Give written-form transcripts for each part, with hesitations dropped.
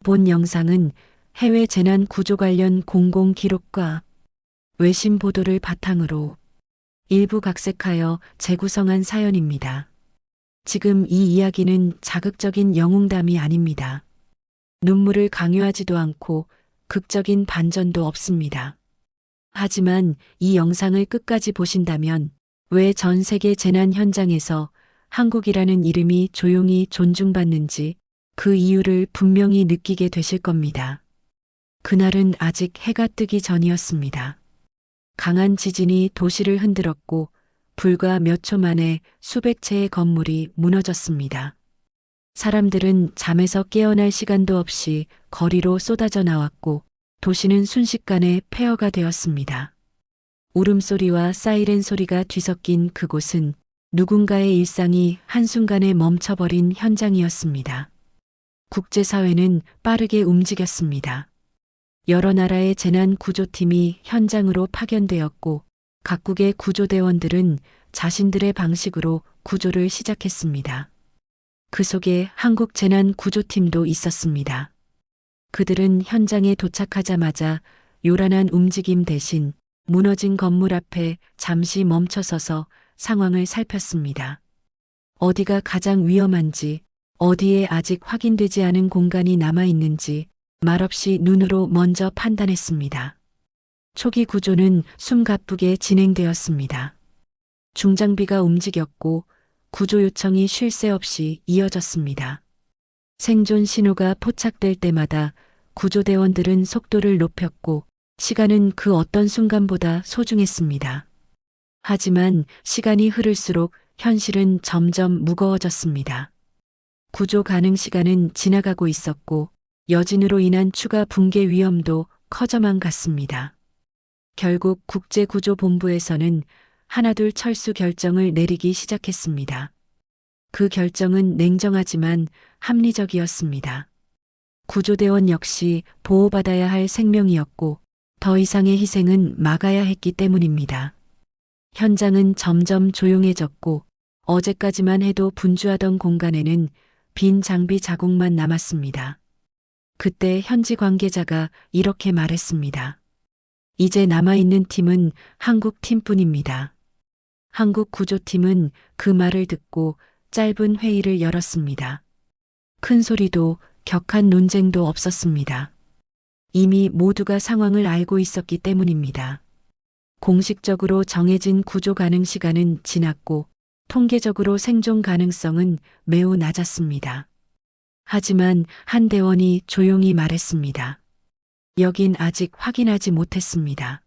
본 영상은 해외 재난 구조 관련 공공 기록과 외신 보도를 바탕으로 일부 각색하여 재구성한 사연입니다. 지금 이 이야기는 자극적인 영웅담이 아닙니다. 눈물을 강요하지도 않고 극적인 반전도 없습니다. 하지만 이 영상을 끝까지 보신다면 왜 전 세계 재난 현장에서 한국이라는 이름이 조용히 존중받는지 그 이유를 분명히 느끼게 되실 겁니다. 그날은 아직 해가 뜨기 전이었습니다. 강한 지진이 도시를 흔들었고 불과 몇 초 만에 수백 채의 건물이 무너졌습니다. 사람들은 잠에서 깨어날 시간도 없이 거리로 쏟아져 나왔고 도시는 순식간에 폐허가 되었습니다. 울음소리와 사이렌 소리가 뒤섞인 그곳은 누군가의 일상이 한순간에 멈춰버린 현장이었습니다. 국제사회는 빠르게 움직였습니다. 여러 나라의 재난구조팀이 현장으로 파견되었고 각국의 구조대원들은 자신들의 방식으로 구조를 시작했습니다. 그 속에 한국 재난구조팀도 있었습니다. 그들은 현장에 도착하자마자 요란한 움직임 대신 무너진 건물 앞에 잠시 멈춰서서 상황을 살폈습니다. 어디가 가장 위험한지, 어디에 아직 확인되지 않은 공간이 남아있는지 말없이 눈으로 먼저 판단했습니다. 초기 구조는 숨가쁘게 진행되었습니다. 중장비가 움직였고 구조 요청이 쉴 새 없이 이어졌습니다. 생존 신호가 포착될 때마다 구조대원들은 속도를 높였고 시간은 그 어떤 순간보다 소중했습니다. 하지만 시간이 흐를수록 현실은 점점 무거워졌습니다. 구조 가능 시간은 지나가고 있었고 여진으로 인한 추가 붕괴 위험도 커져만 갔습니다. 결국 국제구조본부에서는 하나둘 철수 결정을 내리기 시작했습니다. 그 결정은 냉정하지만 합리적이었습니다. 구조대원 역시 보호받아야 할 생명이었고 더 이상의 희생은 막아야 했기 때문입니다. 현장은 점점 조용해졌고 어제까지만 해도 분주하던 공간에는 빈 장비 자국만 남았습니다. 그때 현지 관계자가 이렇게 말했습니다. 이제 남아있는 팀은 한국 팀뿐입니다. 한국 구조팀은 그 말을 듣고 짧은 회의를 열었습니다. 큰 소리도 격한 논쟁도 없었습니다. 이미 모두가 상황을 알고 있었기 때문입니다. 공식적으로 정해진 구조 가능 시간은 지났고 통계적으로 생존 가능성은 매우 낮았습니다. 하지만 한 대원이 조용히 말했습니다. 여긴 아직 확인하지 못했습니다.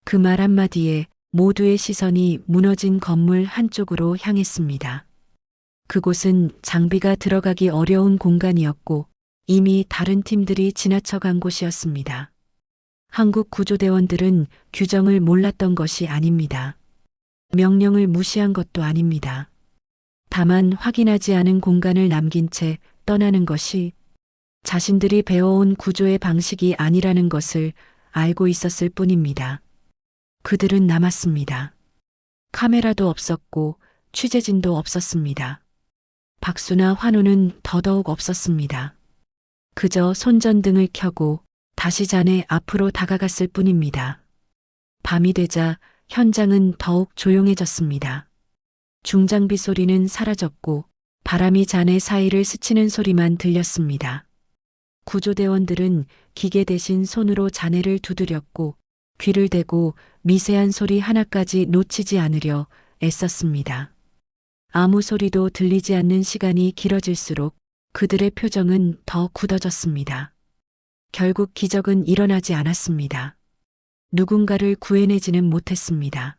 그 말 한마디에 모두의 시선이 무너진 건물 한쪽으로 향했습니다. 그곳은 장비가 들어가기 어려운 공간이었고 이미 다른 팀들이 지나쳐간 곳이었습니다. 한국 구조대원들은 규정을 몰랐던 것이 아닙니다. 명령을 무시한 것도 아닙니다. 다만 확인하지 않은 공간을 남긴 채 떠나는 것이 자신들이 배워온 구조의 방식이 아니라는 것을 알고 있었을 뿐입니다. 그들은 남았습니다. 카메라도 없었고 취재진도 없었습니다. 박수나 환호는 더더욱 없었습니다. 그저 손전등을 켜고 다시 잔에 앞으로 다가갔을 뿐입니다. 밤이 되자 현장은 더욱 조용해졌습니다. 중장비 소리는 사라졌고 바람이 잔해 사이를 스치는 소리만 들렸습니다. 구조대원들은 기계 대신 손으로 잔해를 두드렸고 귀를 대고 미세한 소리 하나까지 놓치지 않으려 애썼습니다. 아무 소리도 들리지 않는 시간이 길어질수록 그들의 표정은 더 굳어졌습니다. 결국 기적은 일어나지 않았습니다. 누군가를 구해내지는 못했습니다.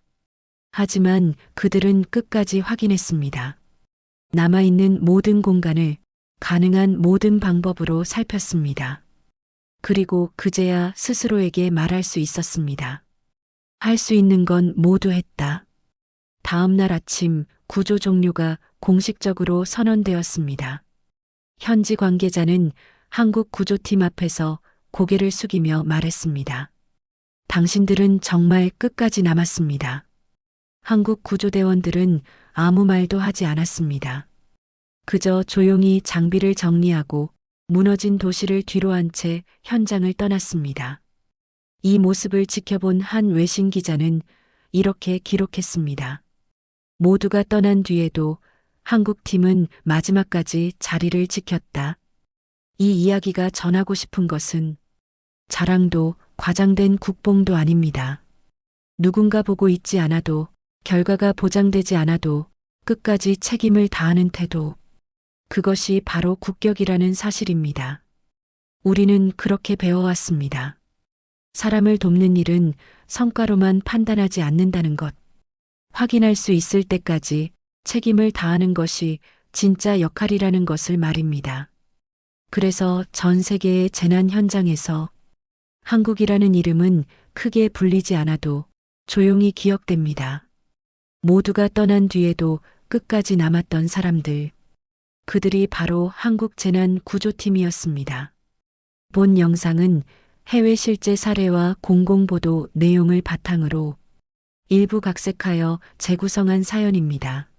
하지만 그들은 끝까지 확인했습니다. 남아있는 모든 공간을 가능한 모든 방법으로 살폈습니다. 그리고 그제야 스스로에게 말할 수 있었습니다. 할 수 있는 건 모두 했다. 다음 날 아침 구조 종료가 공식적으로 선언되었습니다. 현지 관계자는 한국 구조팀 앞에서 고개를 숙이며 말했습니다. 당신들은 정말 끝까지 남았습니다. 한국 구조대원들은 아무 말도 하지 않았습니다. 그저 조용히 장비를 정리하고 무너진 도시를 뒤로한 채 현장을 떠났습니다. 이 모습을 지켜본 한 외신 기자는 이렇게 기록했습니다. 모두가 떠난 뒤에도 한국팀은 마지막까지 자리를 지켰다. 이 이야기가 전하고 싶은 것은 자랑도 과장된 국뽕도 아닙니다. 누군가 보고 있지 않아도, 결과가 보장되지 않아도 끝까지 책임을 다하는 태도. 그것이 바로 국격이라는 사실입니다. 우리는 그렇게 배워왔습니다. 사람을 돕는 일은 성과로만 판단하지 않는다는 것. 확인할 수 있을 때까지 책임을 다하는 것이 진짜 역할이라는 것을 말입니다. 그래서 전 세계의 재난 현장에서 한국이라는 이름은 크게 불리지 않아도 조용히 기억됩니다. 모두가 떠난 뒤에도 끝까지 남았던 사람들. 그들이 바로 한국재난구조팀이었습니다. 본 영상은 해외 실제 사례와 공공보도 내용을 바탕으로 일부 각색하여 재구성한 사연입니다.